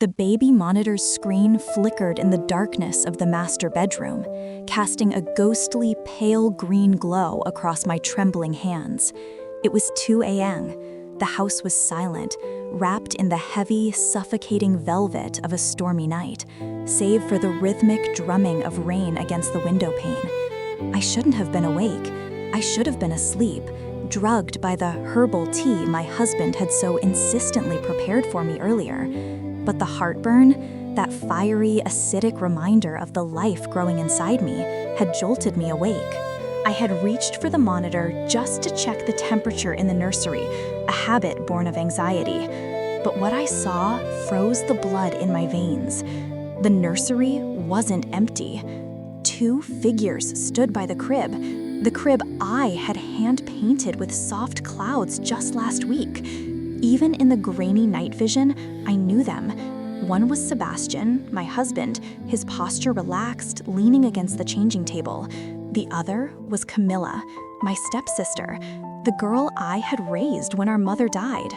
The baby monitor's screen flickered in the darkness of the master bedroom, casting a ghostly pale green glow across my trembling hands. It was 2 a.m. The house was silent, wrapped in the heavy, suffocating velvet of a stormy night, save for the rhythmic drumming of rain against the window pane. I shouldn't have been awake. I should have been asleep, drugged by the herbal tea my husband had so insistently prepared for me earlier. But the heartburn, that fiery, acidic reminder of the life growing inside me, had jolted me awake. I had reached for the monitor just to check the temperature in the nursery, a habit born of anxiety. But what I saw froze the blood in my veins. The nursery wasn't empty. 2 figures stood by the crib I had hand-painted with soft clouds just last week. Even in the grainy night vision, I knew them. One was Sebastian, my husband, his posture relaxed, leaning against the changing table. The other was Camilla, my stepsister, the girl I had raised when our mother died.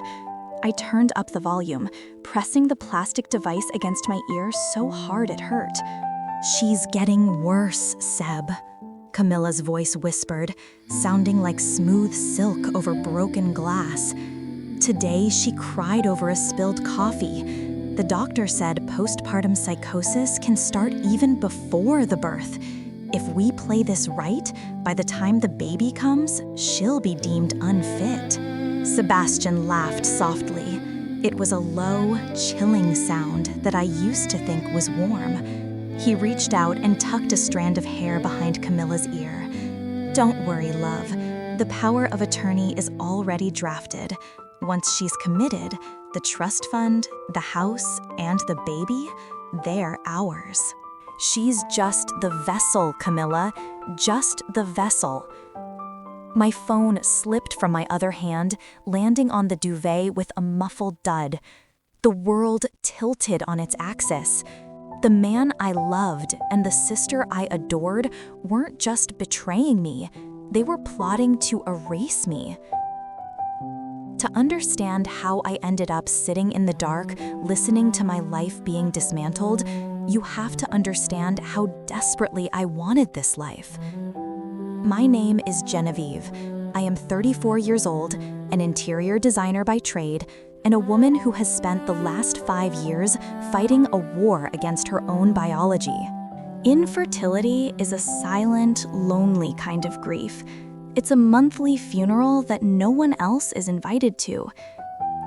I turned up the volume, pressing the plastic device against my ear so hard it hurt. "She's getting worse, Seb," Camilla's voice whispered, sounding like smooth silk over broken glass. Today, she cried over a spilled coffee. The doctor said postpartum psychosis can start even before the birth. If we play this right, by the time the baby comes, she'll be deemed unfit. Sebastian laughed softly. It was a low, chilling sound that I used to think was warm. He reached out and tucked a strand of hair behind Camilla's ear. "Don't worry, love. The power of attorney is already drafted. Once she's committed, the trust fund, the house, and the baby, they're ours. She's just the vessel, Camilla, just the vessel." My phone slipped from my other hand, landing on the duvet with a muffled thud. The world tilted on its axis. The man I loved and the sister I adored weren't just betraying me, they were plotting to erase me. To understand how I ended up sitting in the dark, listening to my life being dismantled, you have to understand how desperately I wanted this life. My name is Genevieve. I am 34 years old, an interior designer by trade, and a woman who has spent the last 5 years fighting a war against her own biology. Infertility is a silent, lonely kind of grief. It's a monthly funeral that no one else is invited to.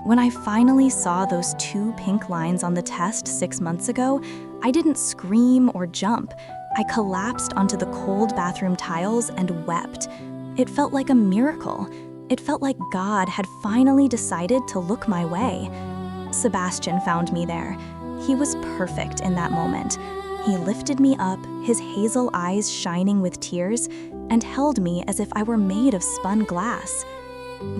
When I finally saw those 2 pink lines on the test 6 months ago, I didn't scream or jump. I collapsed onto the cold bathroom tiles and wept. It felt like a miracle. It felt like God had finally decided to look my way. Sebastian found me there. He was perfect in that moment. He lifted me up, his hazel eyes shining with tears, and held me as if I were made of spun glass.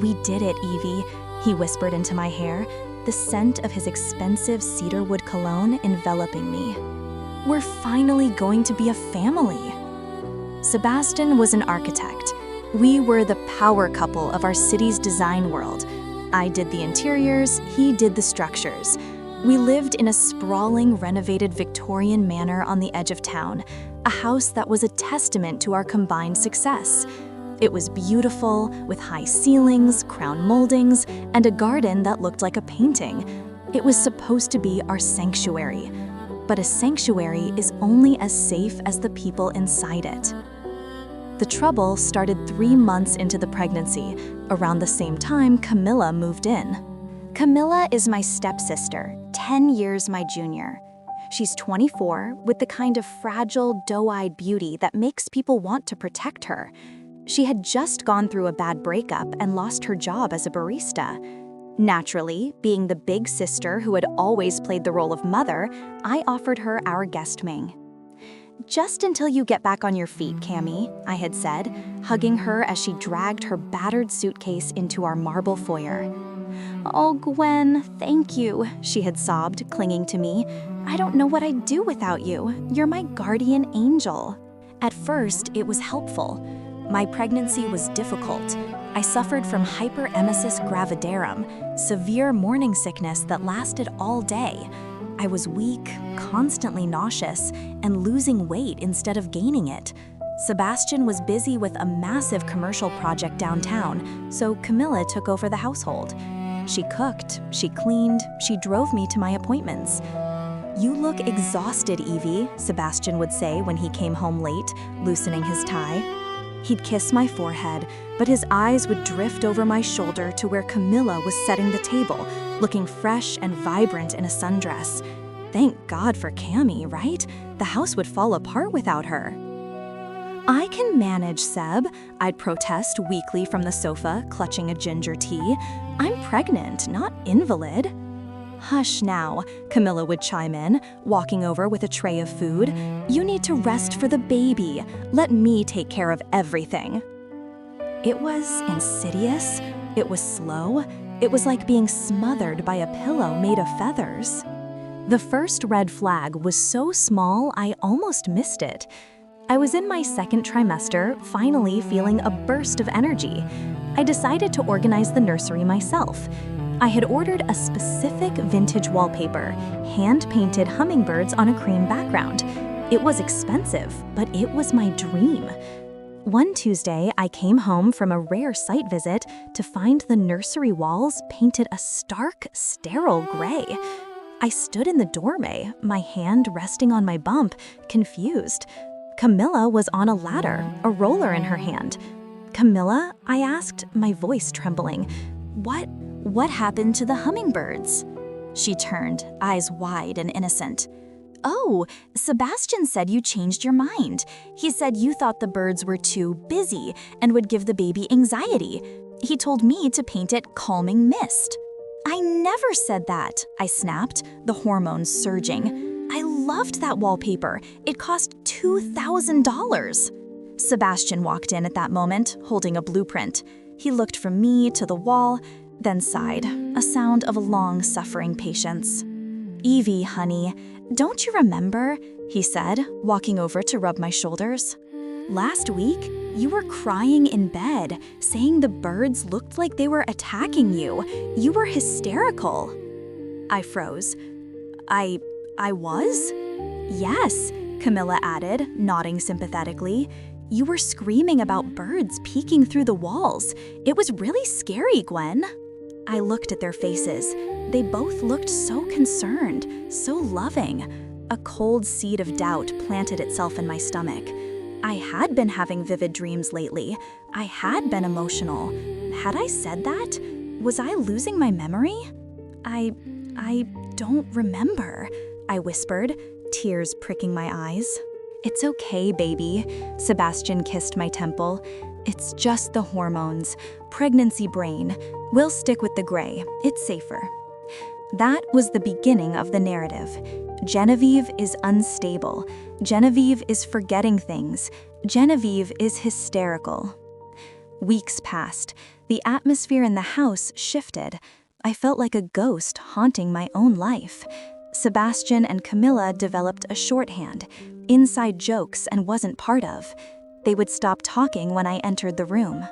"We did it, Evie," he whispered into my hair, the scent of his expensive cedarwood cologne enveloping me. "We're finally going to be a family." Sebastian was an architect. We were the power couple of our city's design world. I did the interiors, he did the structures. We lived in a sprawling, renovated Victorian manor on the edge of town, a house that was a testament to our combined success. It was beautiful, with high ceilings, crown moldings, and a garden that looked like a painting. It was supposed to be our sanctuary. But a sanctuary is only as safe as the people inside it. The trouble started 3 months into the pregnancy, around the same time Camilla moved in. Camilla is my stepsister, 10 years my junior. She's 24, with the kind of fragile, doe-eyed beauty that makes people want to protect her. She had just gone through a bad breakup and lost her job as a barista. Naturally, being the big sister who had always played the role of mother, I offered her our guest wing. "Just until you get back on your feet, Cammy," I had said, hugging her as she dragged her battered suitcase into our marble foyer. "Oh, Gwen, thank you," she had sobbed, clinging to me. "I don't know what I'd do without you. You're my guardian angel." At first, it was helpful. My pregnancy was difficult. I suffered from hyperemesis gravidarum, severe morning sickness that lasted all day. I was weak, constantly nauseous, and losing weight instead of gaining it. Sebastian was busy with a massive commercial project downtown, so Camilla took over the household. She cooked, she cleaned, she drove me to my appointments. "You look exhausted, Evie," Sebastian would say when he came home late, loosening his tie. He'd kiss my forehead, but his eyes would drift over my shoulder to where Camilla was setting the table, looking fresh and vibrant in a sundress. Thank God for Cammy, right? The house would fall apart without her. "I can manage, Seb," I'd protest weakly from the sofa, clutching a ginger tea. "I'm pregnant, not invalid." "Hush now," Camilla would chime in, walking over with a tray of food. "You need to rest for the baby. Let me take care of everything." It was insidious. It was slow. It was like being smothered by a pillow made of feathers. The first red flag was so small I almost missed it. I was in my second trimester, finally feeling a burst of energy. I decided to organize the nursery myself. I had ordered a specific vintage wallpaper, hand-painted hummingbirds on a cream background. It was expensive, but it was my dream. One Tuesday, I came home from a rare site visit to find the nursery walls painted a stark, sterile gray. I stood in the doorway, my hand resting on my bump, confused. Camilla was on a ladder, a roller in her hand. "Camilla?" I asked, my voice trembling. What happened to the hummingbirds?" She turned, eyes wide and innocent. "Oh, Sebastian said you changed your mind. He said you thought the birds were too busy and would give the baby anxiety. He told me to paint it calming mist." "I never said that," I snapped, the hormones surging. "I loved that wallpaper. It cost $2,000. Sebastian walked in at that moment, holding a blueprint. He looked from me to the wall, then sighed, a sound of long-suffering patience. "Evie, honey, don't you remember?" he said, walking over to rub my shoulders. "Last week, you were crying in bed, saying the birds looked like they were attacking you. You were hysterical." I froze. I was? "Yes," Camilla added, nodding sympathetically. "You were screaming about birds peeking through the walls. It was really scary, Gwen." I looked at their faces. They both looked so concerned, so loving. A cold seed of doubt planted itself in my stomach. I had been having vivid dreams lately. I had been emotional. Had I said that? Was I losing my memory? I don't remember," I whispered, tears pricking my eyes. "It's okay, baby," Sebastian kissed my temple. "It's just the hormones. Pregnancy brain. We'll stick with the gray. It's safer." That was the beginning of the narrative. Genevieve is unstable. Genevieve is forgetting things. Genevieve is hysterical. Weeks passed. The atmosphere in the house shifted. I felt like a ghost haunting my own life. Sebastian and Camilla developed a shorthand, inside jokes and wasn't part of. They would stop talking when I entered the room.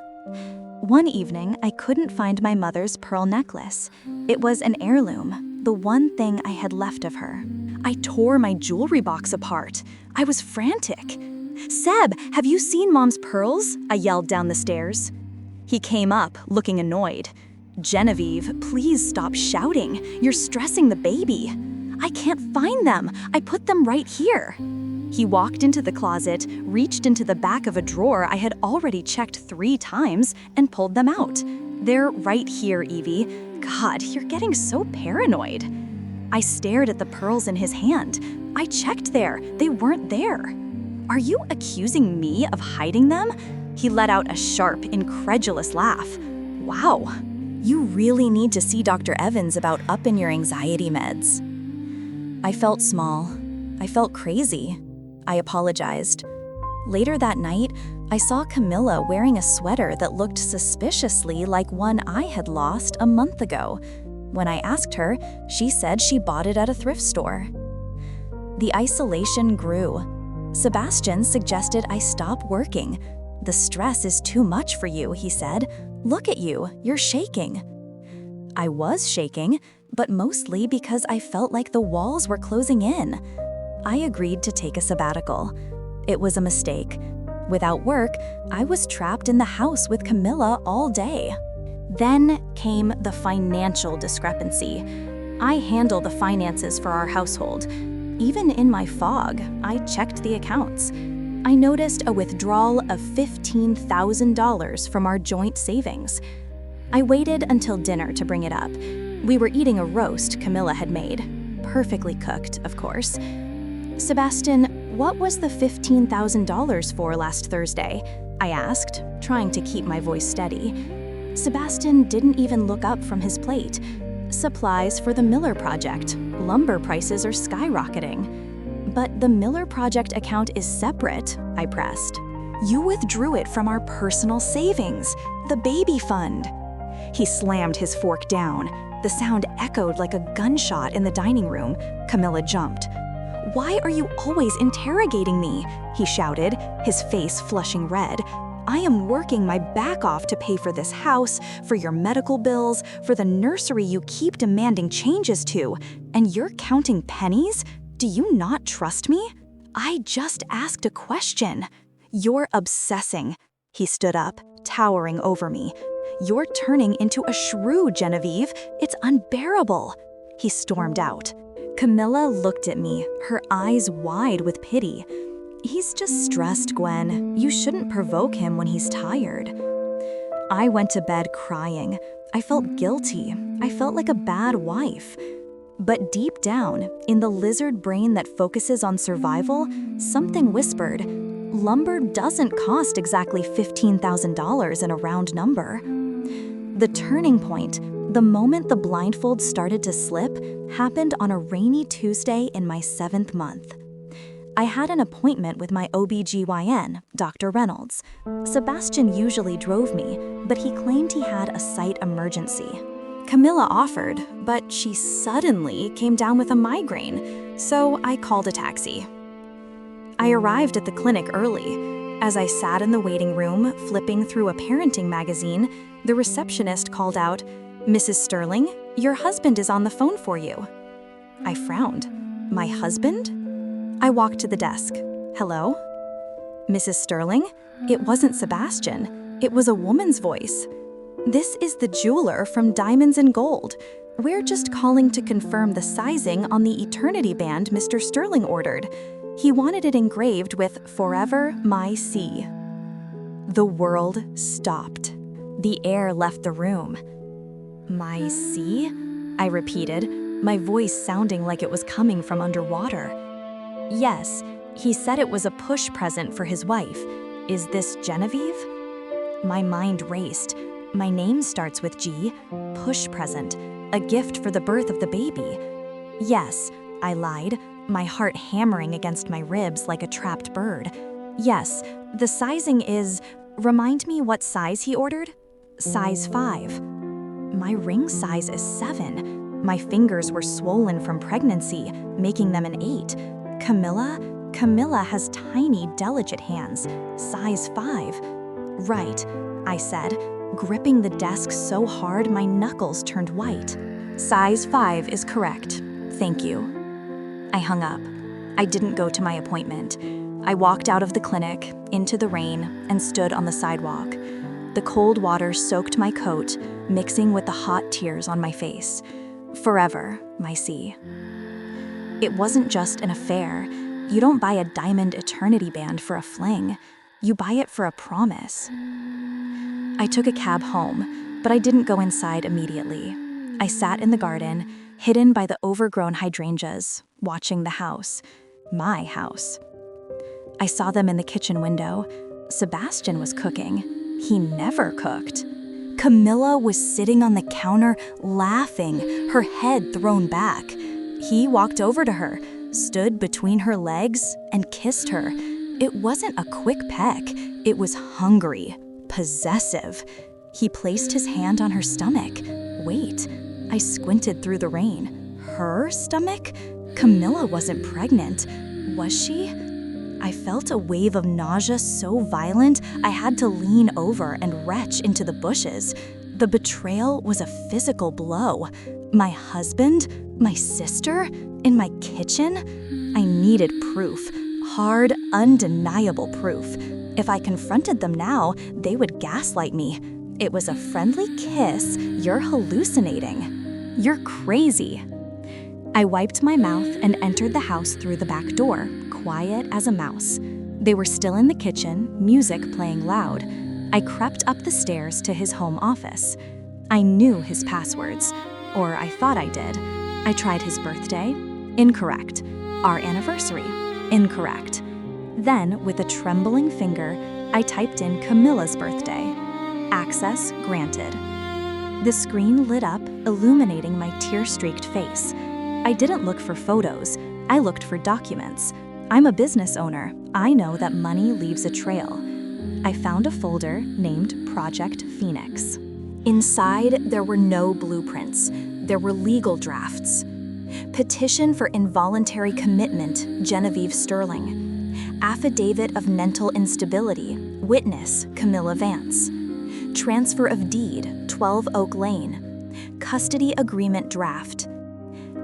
One evening, I couldn't find my mother's pearl necklace. It was an heirloom, the one thing I had left of her. I tore my jewelry box apart. I was frantic. "Seb, have you seen Mom's pearls?" I yelled down the stairs. He came up, looking annoyed. "Genevieve, please stop shouting. You're stressing the baby." "I can't find them. I put them right here." He walked into the closet, reached into the back of a drawer I had already checked 3 times, and pulled them out. "They're right here, Evie. God, you're getting so paranoid." I stared at the pearls in his hand. I checked there. They weren't there. "Are you accusing me of hiding them?" He let out a sharp, incredulous laugh. "Wow, you really need to see Dr. Evans about upping your anxiety meds." I felt small. I felt crazy. I apologized. Later that night, I saw Camilla wearing a sweater that looked suspiciously like one I had lost a month ago. When I asked her, she said she bought it at a thrift store. The isolation grew. Sebastian suggested I stop working. "The stress is too much for you," he said. "Look at you, you're shaking." I was shaking. but mostly because I felt like the walls were closing in. I agreed to take a sabbatical. It was a mistake. Without work, I was trapped in the house with Camilla all day. Then came the financial discrepancy. I handle the finances for our household. Even in my fog, I checked the accounts. I noticed a withdrawal of $15,000 from our joint savings. I waited until dinner to bring it up. We were eating a roast Camilla had made. Perfectly cooked, of course. "Sebastian, what was the $15,000 for last Thursday?" I asked, trying to keep my voice steady. Sebastian didn't even look up from his plate. "Supplies for the Miller Project. Lumber prices are skyrocketing." "But the Miller Project account is separate," I pressed. "You withdrew it from our personal savings, the baby fund." He slammed his fork down. The sound echoed like a gunshot in the dining room. Camilla jumped. "Why are you always interrogating me?" he shouted, his face flushing red. "I am working my back off to pay for this house, for your medical bills, for the nursery you keep demanding changes to, and you're counting pennies? Do you not trust me? I just asked a question." "You're obsessing." He stood up, towering over me. "You're turning into a shrew, Genevieve. It's unbearable." He stormed out. Camilla looked at me, her eyes wide with pity. "He's just stressed, Gwen. You shouldn't provoke him when he's tired." I went to bed crying. I felt guilty. I felt like a bad wife. But deep down, in the lizard brain that focuses on survival, something whispered, lumber doesn't cost exactly $15,000 in a round number. The turning point, the moment the blindfold started to slip, happened on a rainy Tuesday in my 7th month. I had an appointment with my OB/GYN, Dr. Reynolds. Sebastian usually drove me, but he claimed he had a site emergency. Camilla offered, but she suddenly came down with a migraine, so I called a taxi. I arrived at the clinic early. As I sat in the waiting room, flipping through a parenting magazine, the receptionist called out, "Mrs. Sterling, your husband is on the phone for you." I frowned. My husband? I walked to the desk. "Hello?" "Mrs. Sterling?" It wasn't Sebastian. It was a woman's voice. "This is the jeweler from Diamonds and Gold. We're just calling to confirm the sizing on the eternity band Mr. Sterling ordered. He wanted it engraved with 'Forever My C.'" The world stopped. The air left the room. "My C?" I repeated, my voice sounding like it was coming from underwater. "Yes, he said it was a push present for his wife. Is this Genevieve?" My mind raced. My name starts with G. Push present. A gift for the birth of the baby. "Yes," I lied, my heart hammering against my ribs like a trapped bird. "Yes, the sizing is... Remind me what size he ordered?" "Size 5. My ring size is 7. My fingers were swollen from pregnancy, making them an 8. Camilla has tiny, delicate hands. Size 5. "Right," I said, gripping the desk so hard my knuckles turned white. "Size 5 is correct. Thank you." I hung up. I didn't go to my appointment. I walked out of the clinic, into the rain, and stood on the sidewalk. The cold water soaked my coat, mixing with the hot tears on my face. Forever, my C. It wasn't just an affair. You don't buy a diamond eternity band for a fling. You buy it for a promise. I took a cab home, but I didn't go inside immediately. I sat in the garden, hidden by the overgrown hydrangeas, watching the house. My house. I saw them in the kitchen window. Sebastian was cooking. He never cooked. Camilla was sitting on the counter, laughing, her head thrown back. He walked over to her, stood between her legs, and kissed her. It wasn't a quick peck. It was hungry, possessive. He placed his hand on her stomach. Wait, I squinted through the rain. Her stomach? Camilla wasn't pregnant. Was she? I felt a wave of nausea so violent I had to lean over and retch into the bushes. The betrayal was a physical blow. My husband, my sister, in my kitchen? I needed proof. Hard, undeniable proof. If I confronted them now, they would gaslight me. It was a friendly kiss. You're hallucinating. You're crazy. I wiped my mouth and entered the house through the back door, quiet as a mouse. They were still in the kitchen, music playing loud. I crept up the stairs to his home office. I knew his passwords, or I thought I did. I tried his birthday. Incorrect. Our anniversary. Incorrect. Then, with a trembling finger, I typed in Camilla's birthday. Access granted. The screen lit up, illuminating my tear-streaked face. I didn't look for photos. I looked for documents. I'm a business owner. I know that money leaves a trail. I found a folder named Project Phoenix. Inside, there were no blueprints. There were legal drafts. Petition for involuntary commitment, Genevieve Sterling. Affidavit of mental instability, witness, Camilla Vance. Transfer of deed, 12 Oak Lane. Custody agreement draft.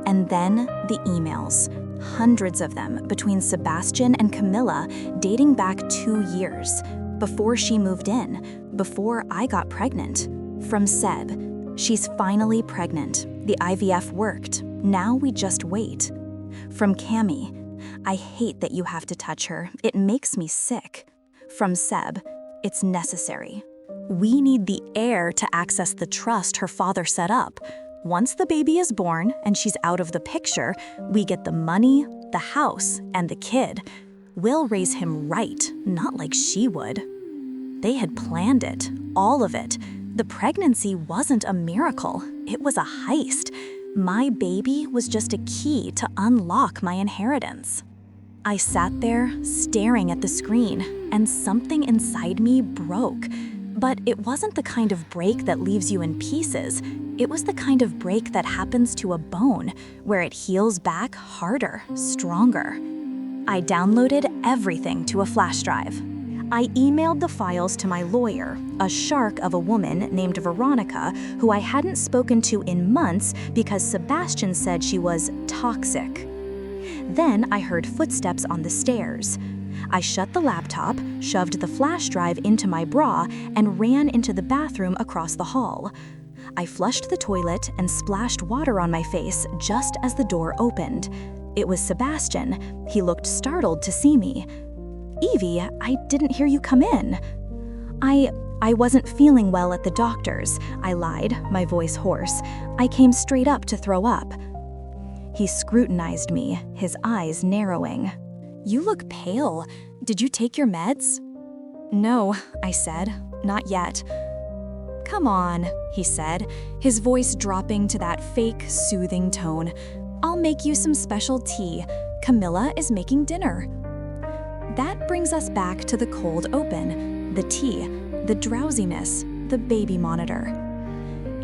And then the emails, hundreds of them between Sebastian and Camilla, dating back 2 years, before she moved in, before I got pregnant. From Seb, she's finally pregnant. The IVF worked. Now we just wait. From Cami, I hate that you have to touch her. It makes me sick. From Seb, it's necessary. We need the heir to access the trust her father set up. Once the baby is born and she's out of the picture, we get the money, the house, and the kid. We'll raise him right, not like she would. They had planned it, all of it. The pregnancy wasn't a miracle, it was a heist. My baby was just a key to unlock my inheritance. I sat there, staring at the screen, and something inside me broke. But it wasn't the kind of break that leaves you in pieces. It was the kind of break that happens to a bone, where it heals back harder, stronger. I downloaded everything to a flash drive. I emailed the files to my lawyer, a shark of a woman named Veronica, who I hadn't spoken to in months because Sebastian said she was toxic. Then I heard footsteps on the stairs. I shut the laptop, shoved the flash drive into my bra, and ran into the bathroom across the hall. I flushed the toilet and splashed water on my face just as the door opened. It was Sebastian. He looked startled to see me. Evie, I didn't hear you come in. I wasn't feeling well at the doctor's, I lied, my voice hoarse. I came straight up to throw up. He scrutinized me, his eyes narrowing. You look pale. Did you take your meds? No, I said, not yet. Come on, he said, his voice dropping to that fake, soothing tone. I'll make you some special tea. Camilla is making dinner. That brings us back to the cold open, the tea, the drowsiness, the baby monitor.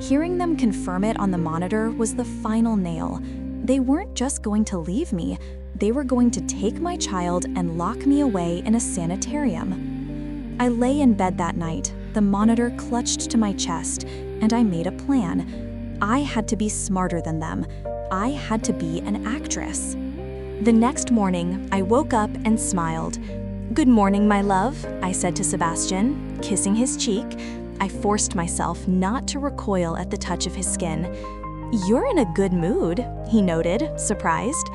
Hearing them confirm it on the monitor was the final nail. They weren't just going to leave me, they were going to take my child and lock me away in a sanitarium. I lay in bed that night, the monitor clutched to my chest, and I made a plan. I had to be smarter than them. I had to be an actress. The next morning, I woke up and smiled. Good morning, my love, I said to Sebastian, kissing his cheek. I forced myself not to recoil at the touch of his skin. You're in a good mood, he noted, surprised.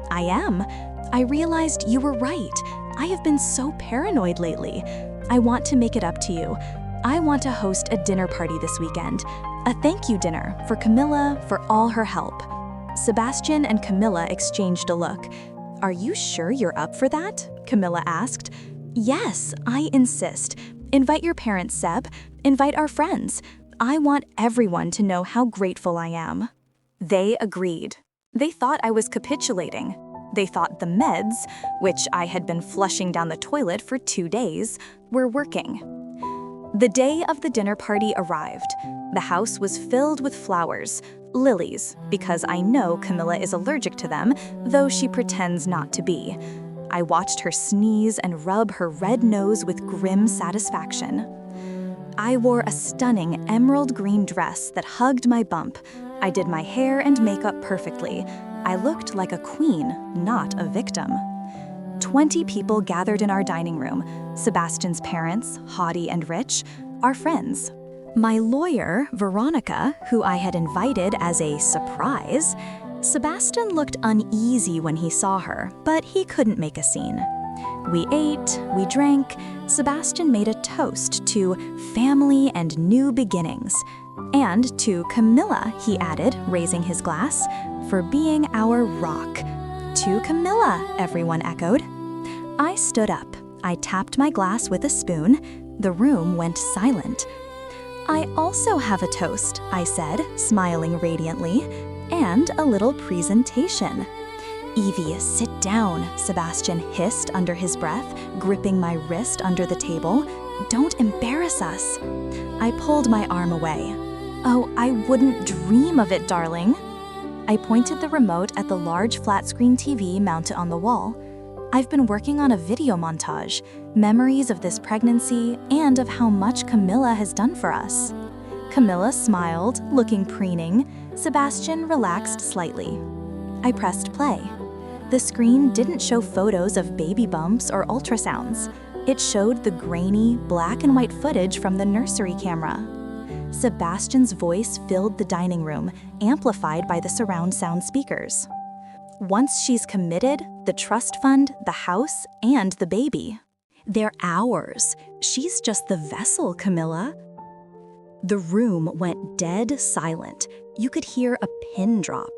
I am. I realized you were right. I have been so paranoid lately. I want to make it up to you. I want to host a dinner party this weekend. A thank you dinner for Camilla for all her help. Sebastian and Camilla exchanged a look. Are you sure you're up for that? Camilla asked. Yes, I insist. Invite your parents, Seb. Invite our friends. I want everyone to know how grateful I am. They agreed. They thought I was capitulating. They thought the meds, which I had been flushing down the toilet for 2 days, were working. The day of the dinner party arrived. The house was filled with flowers, lilies, because I know Camilla is allergic to them, though she pretends not to be. I watched her sneeze and rub her red nose with grim satisfaction. I wore a stunning emerald green dress that hugged my bump. I did my hair and makeup perfectly. I looked like a queen, not a victim. 20 people gathered in our dining room. Sebastian's parents, haughty and rich, our friends. My lawyer, Veronica, who I had invited as a surprise. Sebastian looked uneasy when he saw her, but he couldn't make a scene. We ate, we drank. Sebastian made a toast to family and new beginnings. And to Camilla, he added, raising his glass, for being our rock. To Camilla, everyone echoed. I stood up. I tapped my glass with a spoon. The room went silent. I also have a toast, I said, smiling radiantly, and a little presentation. Evie, sit down, Sebastian hissed under his breath, gripping my wrist under the table. Don't embarrass us. I pulled my arm away. Oh, I wouldn't dream of it, darling. I pointed the remote at the large flat-screen TV mounted on the wall. I've been working on a video montage, memories of this pregnancy and of how much Camilla has done for us. Camilla smiled, looking preening. Sebastian relaxed slightly. I pressed play. The screen didn't show photos of baby bumps or ultrasounds. It showed the grainy, black and white footage from the nursery camera. Sebastian's voice filled the dining room, amplified by the surround sound speakers. Once she's committed, the trust fund, the house, and the baby. They're ours. She's just the vessel, Camilla. The room went dead silent. You could hear a pin drop.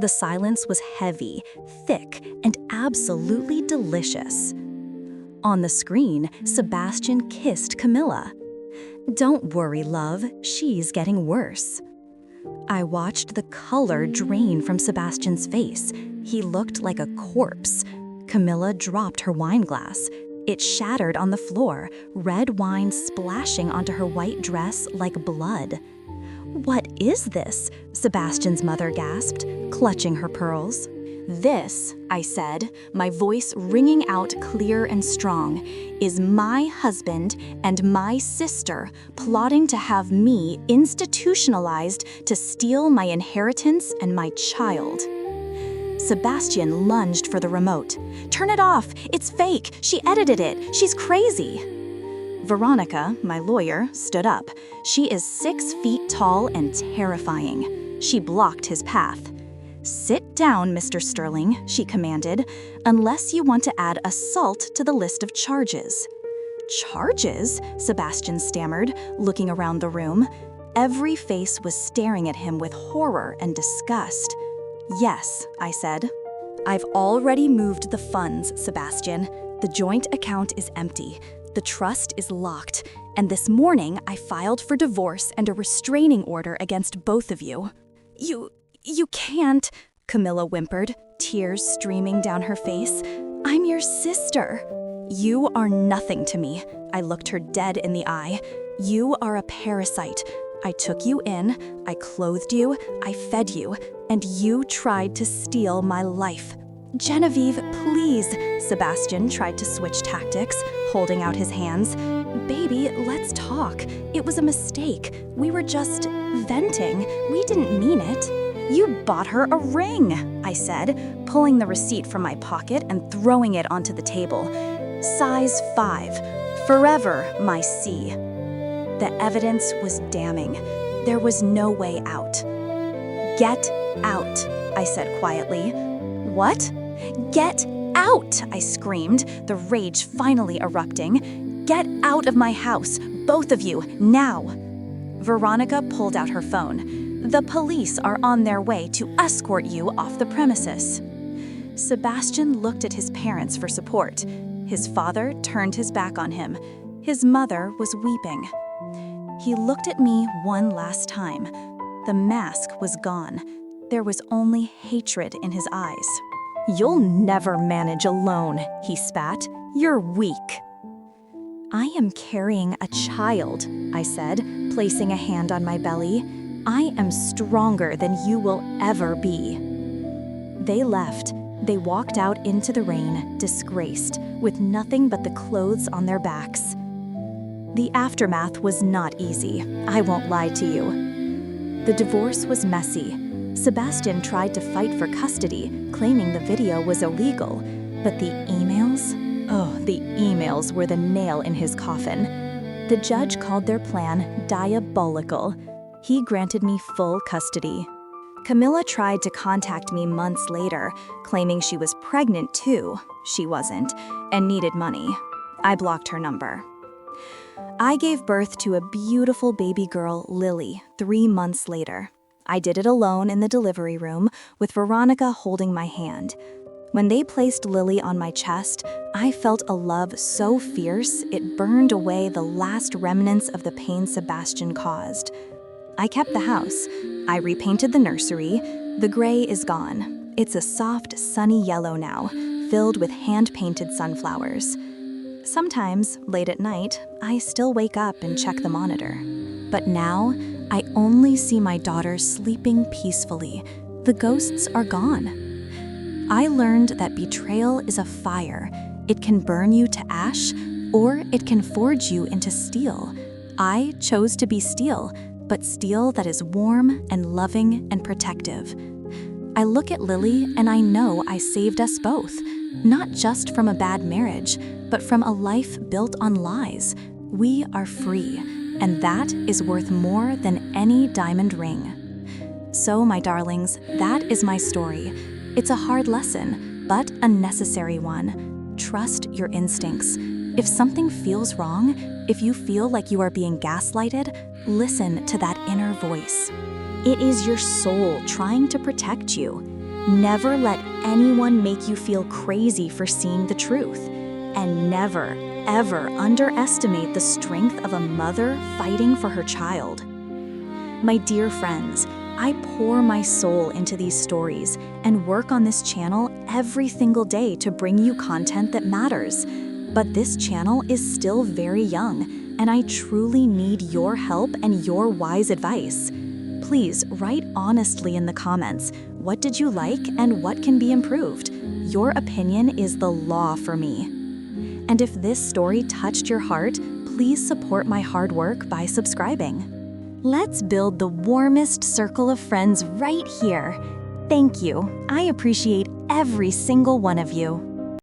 The silence was heavy, thick, and absolutely delicious. On the screen, Sebastian kissed Camilla. Don't worry, love, she's getting worse. I watched the color drain from Sebastian's face. He looked like a corpse. Camilla dropped her wine glass. It shattered on the floor, red wine splashing onto her white dress like blood. What is this? Sebastian's mother gasped, clutching her pearls. This, I said, my voice ringing out clear and strong, is my husband and my sister plotting to have me institutionalized to steal my inheritance and my child. Sebastian lunged for the remote. Turn it off! It's fake! She edited it! She's crazy! Veronica, my lawyer, stood up. She is 6 feet tall and terrifying. She blocked his path. Sit down, Mr. Sterling, she commanded, unless you want to add assault to the list of charges. Charges? Sebastian stammered, looking around the room. Every face was staring at him with horror and disgust. Yes, I said. I've already moved the funds, Sebastian. The joint account is empty. The trust is locked. And this morning, I filed for divorce and a restraining order against both of you. You can't, Camilla whimpered, tears streaming down her face. I'm your sister. You are nothing to me. I looked her dead in the eye. You are a parasite. I took you in, I clothed you, I fed you, and you tried to steal my life. Genevieve, please, Sebastian tried to switch tactics, holding out his hands. Baby, let's talk. It was a mistake. We were just venting. We didn't mean it. You bought her a ring, I said, pulling the receipt from my pocket and throwing it onto the table. Size 5, forever my C. The evidence was damning. There was no way out. Get out, I said quietly. What? Get out, I screamed, the rage finally erupting. Get out of my house, both of you, now. Veronica pulled out her phone. The police are on their way to escort you off the premises. Sebastian looked at his parents for support. His father turned his back on him. His mother was weeping. He looked at me one last time. The mask was gone. There was only hatred in his eyes. You'll never manage alone, he spat. You're weak. I am carrying a child, I said, placing a hand on my belly. I am stronger than you will ever be. They left. They walked out into the rain, disgraced, with nothing but the clothes on their backs. The aftermath was not easy, I won't lie to you. The divorce was messy. Sebastian tried to fight for custody, claiming the video was illegal, but the emails? Oh, the emails were the nail in his coffin. The judge called their plan diabolical. He granted me full custody. Camilla tried to contact me months later, claiming she was pregnant too. She wasn't, and needed money. I blocked her number. I gave birth to a beautiful baby girl, Lily, 3 months later. I did it alone in the delivery room, with Veronica holding my hand. When they placed Lily on my chest, I felt a love so fierce it burned away the last remnants of the pain Sebastian caused. I kept the house. I repainted the nursery. The gray is gone. It's a soft, sunny yellow now, filled with hand-painted sunflowers. Sometimes, late at night, I still wake up and check the monitor. But now, I only see my daughter sleeping peacefully. The ghosts are gone. I learned that betrayal is a fire. It can burn you to ash, or it can forge you into steel. I chose to be steel, but steel that is warm and loving and protective. I look at Lily and I know I saved us both, not just from a bad marriage, but from a life built on lies. We are free, and that is worth more than any diamond ring. So, my darlings, that is my story. It's a hard lesson, but a necessary one. Trust your instincts. If something feels wrong, if you feel like you are being gaslighted, listen to that inner voice. It is your soul trying to protect you. Never let anyone make you feel crazy for seeing the truth. And never, ever underestimate the strength of a mother fighting for her child. My dear friends, I pour my soul into these stories and work on this channel every single day to bring you content that matters. But this channel is still very young, and I truly need your help and your wise advice. Please write honestly in the comments, what did you like and what can be improved? Your opinion is the law for me. And if this story touched your heart, please support my hard work by subscribing. Let's build the warmest circle of friends right here. Thank you. I appreciate every single one of you.